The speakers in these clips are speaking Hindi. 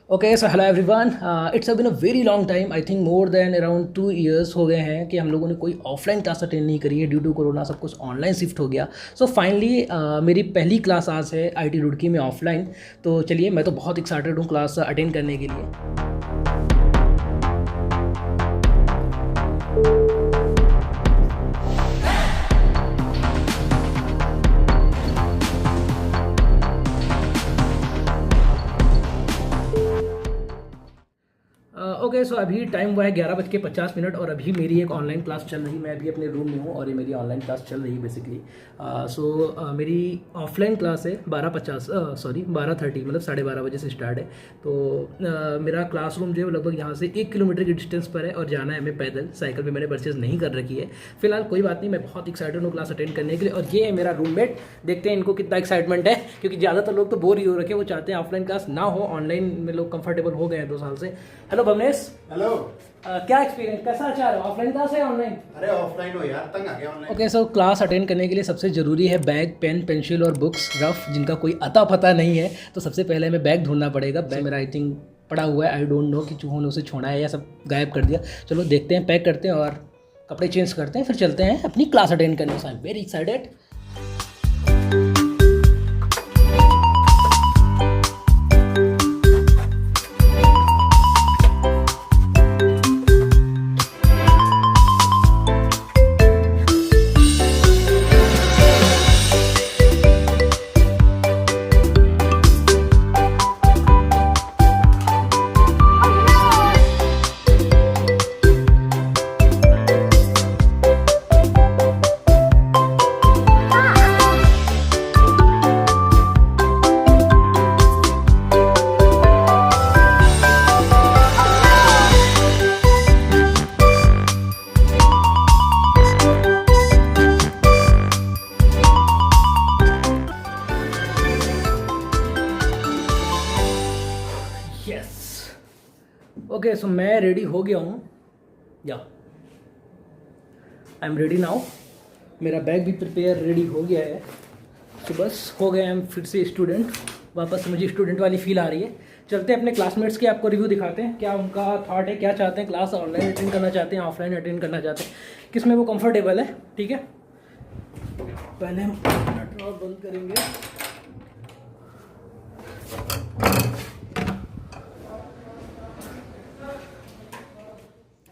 Okay so hello everyone, it's been a very long time. I think more than around 2 years हो गए हैं कि हम लोगों ने कोई ऑफलाइन क्लास अटेंड नहीं करी है। ड्यू टू कोरोना सब कुछ ऑनलाइन शिफ्ट हो गया। सो फाइनली मेरी पहली क्लास आज है आईटी रुड़की में ऑफलाइन। तो चलिए, मैं तो बहुत एक्साइटेड हूँ क्लास अटेंड करने के लिए। ओके सो अभी टाइम हुआ है 11:50 और अभी मेरी एक ऑनलाइन क्लास चल रही है। मैं अभी अपने रूम में हूँ और ये मेरी ऑनलाइन क्लास चल रही है बेसिकली। मेरी ऑफलाइन क्लास है 12:30 मतलब 12:30 बजे से स्टार्ट है। तो मेरा क्लासरूम जो है लगभग यहाँ से 1 किलोमीटर की डिस्टेंस पर है और जाना है हमें पैदल। साइकिल भी मैंने परचेज नहीं कर रखी है फिलहाल। कोई बात नहीं, मैं बहुत एक्साइटेड हूँ क्लास अटेंड करने के लिए। और ये है मेरा रूममेट, देखते हैं इनको कितना एक्साइटमेंट है, क्योंकि ज़्यादातर लोग तो बोर ही हो रखे, वो चाहते हैं ऑफलाइन क्लास ना हो, ऑनलाइन में लोग कंफर्टेबल हो गए हैं 2 साल से। हेलो भवनेश। हेलो। क्या एक्सपीरियंस, कैसा चल रहा है? ऑफलाइन क्लास है ऑनलाइन? अरे ऑफलाइन हो यार, तंग आ गया online. Okay so class attend करने के लिए सबसे ज़रूरी है बैग, पेन, पेंसिल और बुक्स। रफ जिनका कोई अता पता नहीं है तो सबसे पहले हमें बैग ढूंढना पड़ेगा। बैग मेरा आई थिंक पड़ा हुआ है, आई डोंट नो कि चूहों ने उसे छोड़ा है या सब गायब कर दिया। चलो देखते हैं, पैक करते हैं और कपड़े चेंज करते हैं, फिर चलते हैं अपनी क्लास अटेंड करने। So I am very excited. Okay so मैं रेडी हो गया हूँ, या आई एम रेडी नाउ। मेरा बैग भी प्रिपेयर रेडी हो गया है। तो बस हो गए हम फिर से स्टूडेंट। वापस मुझे स्टूडेंट वाली फील आ रही है। चलते हैं अपने क्लासमेट्स के, आपको रिव्यू दिखाते हैं क्या उनका थॉट है, क्या चाहते हैं, क्लास ऑनलाइन अटेंड करना चाहते हैं, ऑफलाइन अटेंड करना चाहते हैं, किस में वो कंफर्टेबल है। ठीक है, पहले हम ड्रॉर बंद करेंगे।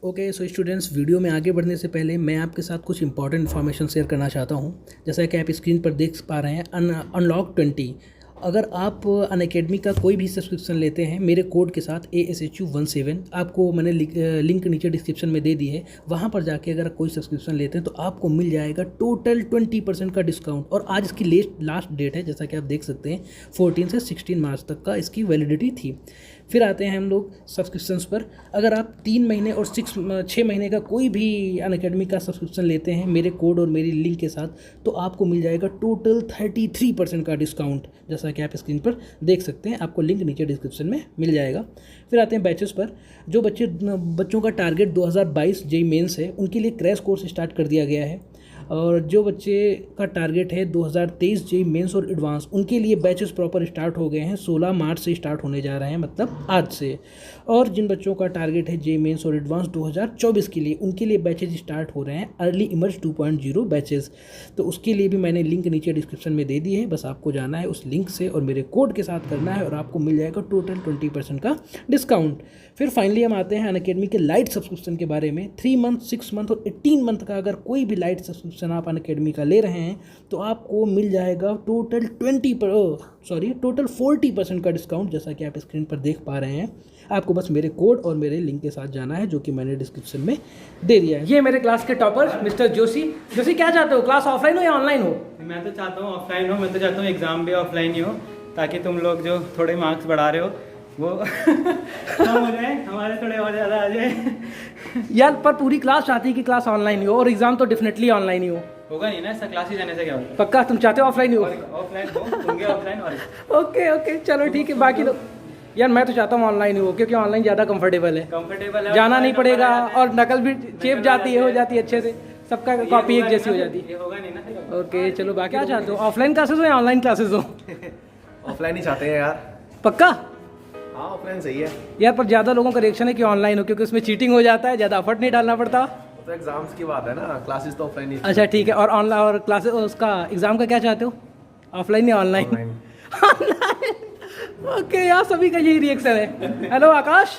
ओके सो स्टूडेंट्स, वीडियो में आगे बढ़ने से पहले मैं आपके साथ कुछ इंपॉर्टेंट इन्फॉर्मेशन शेयर करना चाहता हूं। जैसा कि आप स्क्रीन पर देख पा रहे हैं, अनलॉक 20। अगर आप अनअकैडमी का कोई भी सब्सक्रिप्शन लेते हैं मेरे कोड के साथ ASHU17, आपको मैंने लिंक नीचे डिस्क्रिप्शन में दे दी है, वहाँ पर जाके अगर कोई सब्सक्रिप्शन लेते हैं तो आपको मिल जाएगा टोटल 20% का डिस्काउंट। और आज इसकी लास्ट डेट है, जैसा कि आप देख सकते हैं 14 से 16 मार्च तक का इसकी वैलिडिटी थी। फिर आते हैं हम लोग सब्सक्रिप्शंस पर। अगर आप 3 महीने और 6 महीने का कोई भी अनअकैडमी का सब्सक्रिप्शन लेते हैं मेरे कोड और मेरी लिंक के साथ, तो आपको मिल जाएगा टोटल 33% का डिस्काउंट, जैसा कि आप स्क्रीन पर देख सकते हैं। आपको लिंक नीचे डिस्क्रिप्शन में मिल जाएगा। फिर आते हैं बैचेस पर। जो बच्चों का टारगेट 2022 जेईई मेंस है, उनके लिए क्रैश कोर्स स्टार्ट कर दिया गया है। और जो बच्चे का टारगेट है 2023 जेईई मेंस और एडवांस, उनके लिए बैचेस प्रॉपर स्टार्ट हो गए हैं। 16 मार्च से स्टार्ट होने जा रहे हैं, मतलब आज से। और जिन बच्चों का टारगेट है जेईई मेंस और एडवांस 2024 के लिए, उनके लिए बैचेस स्टार्ट हो रहे हैं, अर्ली इमर्ज 2.0 बैचेस। तो उसके लिए भी मैंने लिंक नीचे डिस्क्रिप्शन में दे दी है। बस आपको जाना है उस लिंक से और मेरे कोड के साथ करना है और आपको मिल जाएगा टोटल 20% का डिस्काउंट। फिर फाइनली हम आते हैं अनअकैडमी के लाइट सब्सक्रिप्शन के बारे में। 3 मंथ, 6 मंथ और 18 मंथ का अगर कोई भी लाइट सब्सक्रिप्शन आप अनअकैडमी का ले रहे हैं तो आपको मिल जाएगा टोटल 40% का डिस्काउंट, जैसा कि आप स्क्रीन पर देख पा रहे हैं। आपको बस मेरे कोड और मेरे लिंक के साथ जाना है, जो कि मैंने डिस्क्रिप्शन में दे दिया है। ये मेरे क्लास के टॉपर मिस्टर जोशी। जोशी, क्या चाहते हो, क्लास ऑफलाइन हो या ऑनलाइन हो? मैं तो चाहता हूँ ऑफलाइन हो। मैं तो चाहता हूँ एग्ज़ाम भी ऑफलाइन ही हो, ताकि तुम लोग जो थोड़े मार्क्स बढ़ा रहे हो वो कम हो जाए, हमारे थोड़े और ज़्यादा आ जाए। यार पर पूरी क्लास चाहती है कि क्लास ऑनलाइन ही हो और एग्जाम तो डेफिनेटली ऑनलाइन ही हो। होगा नहीं ना, ऐसा क्लास ही जाने से क्या होगा। पक्का तुम चाहते हो ऑफलाइन ही हो? ऑफलाइन होंगे, ऑफलाइन। और ओके चलो ठीक है। बाकी तो यार मैं तो चाहता हूँ ऑनलाइन ही हो, क्योंकि ऑनलाइन ज़्यादा कंफर्टेबल है, जाना नहीं पड़ेगा और नकल भी चेप जाती है, हो जाती है अच्छे से, सबका कॉपी एक जैसी हो जाती है। होगा नहीं ना। ओके चलो, बाकी क्या चाहते हो, ऑफलाइन क्लासेस हो या ऑनलाइन क्लासेस हो? ऑफलाइन ही चाहते हैं यार। पक्का? हाँ ऑफलाइन सही है। यार पर ज़्यादा लोगों का रिएक्शन है कि ऑनलाइन हो, क्योंकि उसमें चीटिंग हो जाता है, ज़्यादा एफर्ट नहीं डालना पड़ता। तो एग्जाम्स की बात है ना, क्लासेस तो ऑफलाइन ही। अच्छा ठीक है, और ऑनलाइन और क्लासेस उसका एग्ज़ाम का क्या चाहते हो, ऑफलाइन या ऑनलाइन? ओके यार, सभी का यही रिएक्शन है। हेलो आकाश,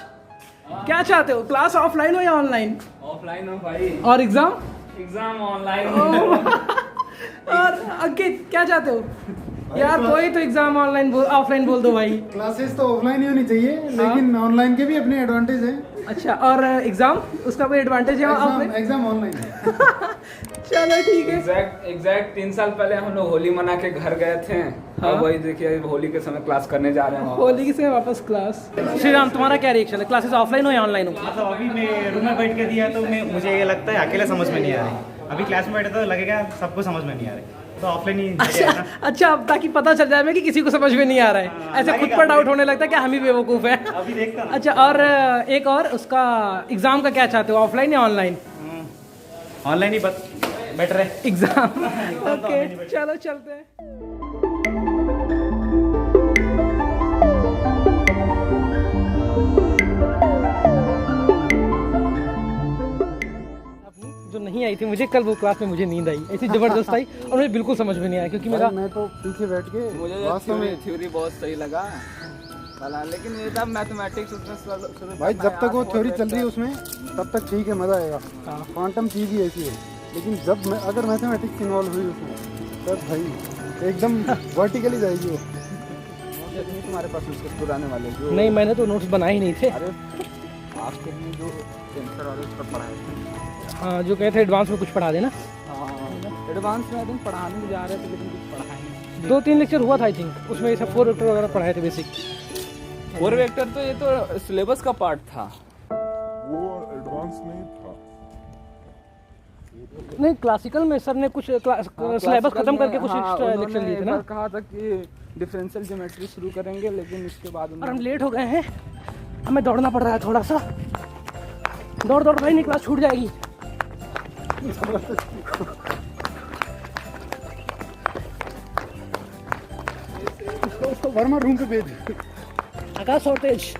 क्या चाहते हो, क्लास ऑफलाइन हो या ऑनलाइन? ऑफलाइन हो भाई। और एग्ज़ाम? Exam online. और अंकित क्या चाहते हो? यार कोई तो एग्जाम ऑनलाइन ऑफलाइन बोल दो भाई। क्लासेस तो ऑफलाइन ही होनी चाहिए, लेकिन ऑनलाइन के भी अपने एडवांटेज हैं। अच्छा, और एग्जाम उसका कोई एडवांटेज है ऑफलाइन? एग्जाम ऑनलाइन चलो ठीक है। एग्जैक्ट 3 साल पहले हम लोग होली मना के घर गए थे। हाँ? अब वही देखिए होली के समय क्लास करने जा रहे हैं। होली के समय वापस क्लास। श्री राम, तुम्हारा क्या रिएक्शन है, क्लासेस ऑफलाइन हो या ऑनलाइन हो? मतलब अभी मैं रूम में बैठ के दिया तो मुझे ये लगता है अकेले समझ में नहीं आ रही। अभी क्लास में बैठे तो लगेगा सबको समझ में नहीं आ रही, तो ऑफलाइन ही बढ़िया है ना। अच्छा, अब ताकि पता चल जाए कि किसी को समझ में नहीं आ रहा है, ऐसे खुद पर डाउट होने लगता है कि हम ही बेवकूफ़ हैं। अभी देखता ना। अच्छा, और एक और उसका एग्जाम का क्या चाहते हो, ऑफलाइन या ऑनलाइन? ऑनलाइन ही बेटर है एग्जाम। ओके चलो चलते हैं। जो नहीं आई थी मुझे कल, वो क्लास में मुझे नींद आई, ऐसी जबरदस्त आई और मुझे बिल्कुल समझ में नहीं आया, क्योंकि मेरा मैं तो पीछे बैठ के मुझे वास्तव में थ्योरी बहुत सही लगा लेकिन ये तब मैथमेटिक्स उसमें शुरू भाई जब तक वो थ्योरी चल रही है उसमें तब तक ठीक है, मज़ा आएगा। क्वांटम चीज़ ही ऐसी है, लेकिन जब अगर मैथमेटिक्स इन्वॉल्व हुई उसमें तब भाई एकदम वर्टिकली जाएगी वो। तुम्हारे पास उसके पुराने वाले जो नहीं, मैंने तो नोट्स बनाए ही नहीं थे। अरे आज के लिए जो सेंसर वाले उस पर पढ़ाए थे। हाँ, जो कहते हैं एडवांस में कुछ पढ़ा देना। हाँ एडवांस में तुम पढ़ाने जा रहे थे लेकिन कुछ पढ़ाए नहीं। 2-3 लेक्चर हुआ था आई थिंक, उसमें सब 4 वेक्टर वगैरह पढ़ाए थे बेसिक। 4 वेक्टर तो ये तो सिलेबस का पार्ट था, वो एडवांस नहीं था। नहीं, क्लासिकल में सर ने कुछ सिलेबस खत्म करके कुछ लेक्चर लिए थे ना। कहा था कि डिफरेंशियल ज्योमेट्री शुरू करेंगे लेकिन इसके बाद और हम लेट हो गए हैं, हमें दौड़ना पड़ रहा है थोड़ा सा। दौड़ भाई, नहीं क्लास छूट जाएगी। उसको वर्मा रूम पे भेज दे। आकाश और तेज,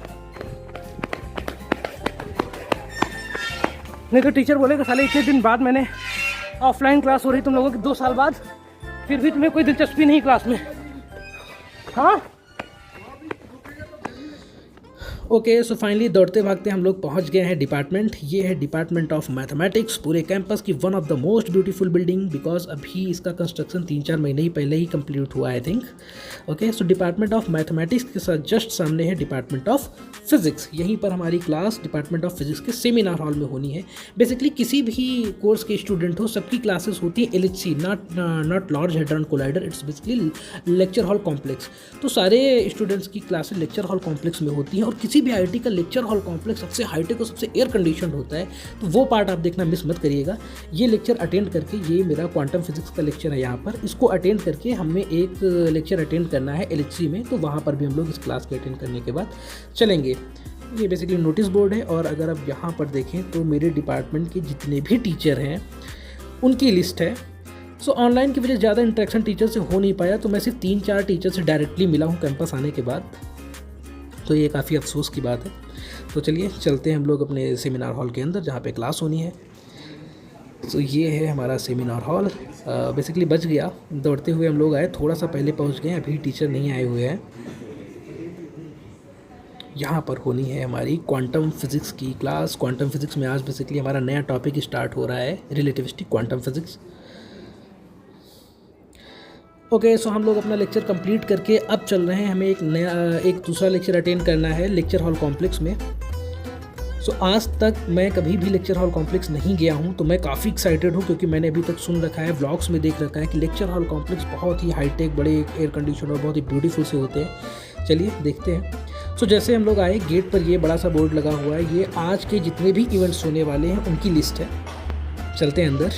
नहीं तो टीचर बोलेगा साले इतने दिन बाद मैंने ऑफलाइन क्लास हो रही तुम लोगों की 2 साल बाद, फिर भी तुम्हें कोई दिलचस्पी नहीं क्लास में। हाँ ओके, सो फाइनली दौड़ते भागते हम लोग पहुंच गए हैं डिपार्टमेंट। ये है डिपार्टमेंट ऑफ मैथमेटिक्स, पूरे कैंपस की one of the most beautiful building, because अभी इसका कंस्ट्रक्शन 3-4 महीने ही पहले ही कंप्लीट हुआ I think. Okay, so department of mathematics के साथ जस्ट सामने है डिपार्टमेंट ऑफ फिजिक्स। यहीं पर हमारी क्लास डिपार्टमेंट ऑफ फिजिक्स के सेमिनार हॉल में होनी है। बेसिकली किसी भी कोर्स के स्टूडेंट हो, सबकी क्लासेस होती है LHC, not large hadron collider, it's basically lecture hall complex. तो सारे स्टूडेंट्स की क्लासेस लेक्चर हॉल कॉम्प्लेक्स में होती हैं, और किसी भी IIT का लेक्चर हॉल कॉम्प्लेक्स सबसे हाईटेक और सबसे एयर कंडीशनड होता है, तो वो पार्ट आप देखना मिस मत करिएगा। ये लेक्चर अटेंड करके, ये मेरा क्वांटम फिजिक्स का लेक्चर है यहाँ पर, इसको अटेंड करके हमें एक लेक्चर अटेंड करना है LHC में, तो वहाँ पर भी हम लोग इस क्लास को अटेंड करने के बाद चलेंगे। ये बेसिकली नोटिस बोर्ड है, और अगर आप यहाँ पर देखें तो मेरे डिपार्टमेंट के जितने भी टीचर हैं उनकी लिस्ट है। सो ऑनलाइन की वजह से ज़्यादा इंटरेक्शन टीचर से हो नहीं पाया, तो मैं सिर्फ 3-4 टीचर से डायरेक्टली मिला हूँ कैंपस आने के बाद, तो ये काफ़ी अफसोस की बात है। तो चलिए चलते हैं हम लोग अपने सेमिनार हॉल के अंदर जहाँ पे क्लास होनी है। तो ये है हमारा सेमिनार हॉल। बेसिकली बच गया, दौड़ते हुए हम लोग आए, थोड़ा सा पहले पहुँच गए, अभी टीचर नहीं आए हुए हैं। यहाँ पर होनी है हमारी क्वांटम फिज़िक्स की क्लास। क्वांटम फिज़िक्स में आज बेसिकली हमारा नया टॉपिक स्टार्ट हो रहा है, रिलेटिविस्टिक क्वांटम फिज़िक्स। ओके, सो हम लोग अपना लेक्चर कंप्लीट करके अब चल रहे हैं, हमें एक दूसरा लेक्चर अटेंड करना है लेक्चर हॉल कॉम्प्लेक्स में। सो आज तक मैं कभी भी लेक्चर हॉल कॉम्प्लेक्स नहीं गया हूं, तो मैं काफ़ी एक्साइटेड हूं, क्योंकि मैंने अभी तक सुन रखा है, व्लॉग्स में देख रखा है कि लेक्चर हॉल कॉम्प्लेक्स बहुत ही हाईटेक, बड़े एयर कंडीशन और बहुत ही ब्यूटीफुल से होते हैं। चलिए देखते हैं। सो जैसे हम लोग आए, गेट पर ये बड़ा सा बोर्ड लगा हुआ है, ये आज के जितने भी इवेंट्स होने वाले हैं उनकी लिस्ट है। चलते हैं अंदर।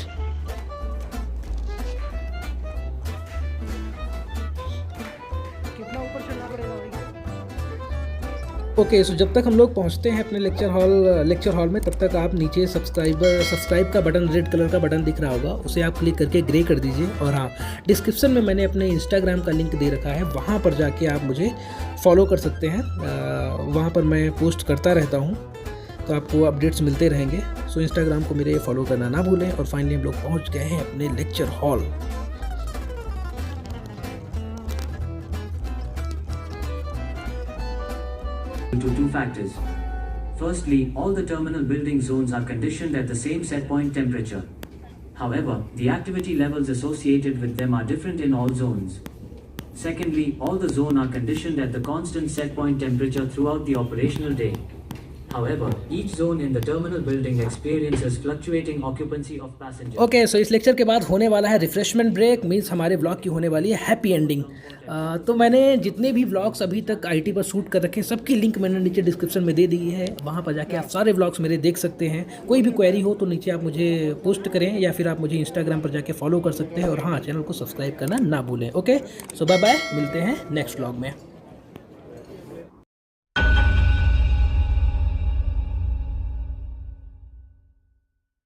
कितना ऊपर चलना पड़ेगा भाई? ओके सो जब तक हम लोग पहुंचते हैं अपने लेक्चर हॉल में, तब तक आप नीचे सब्सक्राइब का बटन, रेड कलर का बटन दिख रहा होगा, उसे आप क्लिक करके ग्रे कर दीजिए। और हाँ, डिस्क्रिप्शन में मैंने अपने इंस्टाग्राम का लिंक दे रखा है, वहाँ पर जाके आप मुझे फॉलो कर सकते हैं। वहाँ पर मैं पोस्ट करता रहता हूँ, तो आपको अपडेट्स मिलते रहेंगे। सो इंस्टाग्राम को मेरे फॉलो करना ना भूलें। और फाइनली हम लोग पहुँच गए हैं अपने lecture hall. To two factors. Firstly, all the terminal building zones are conditioned at the same set point temperature. However, the activity levels associated with them are different in all zones. Secondly, all the zones are conditioned at the constant set point temperature throughout the operational day. However, each zone in the terminal building experiences fluctuating occupancy of passengers. Okay so इस लेक्चर के बाद होने वाला है रिफ्रेशमेंट ब्रेक, मीन्स हमारे व्लॉग की होने वाली है हैप्पी एंडिंग। तो मैंने जितने भी व्लॉग्स अभी तक आईटी पर शूट कर रखे हैं, सबकी लिंक मैंने नीचे डिस्क्रिप्शन में दे दी है। वहाँ पर जाके आप सारे व्लॉग्स मेरे देख सकते हैं। कोई भी क्वेरी हो तो नीचे आप मुझे पोस्ट करें, या फिर आप मुझे इंस्टाग्राम पर जाके फॉलो कर सकते हैं। और हाँ, चैनल को सब्सक्राइब करना ना भूलें। ओके सो बाय बाय, मिलते हैं नेक्स्ट व्लॉग में।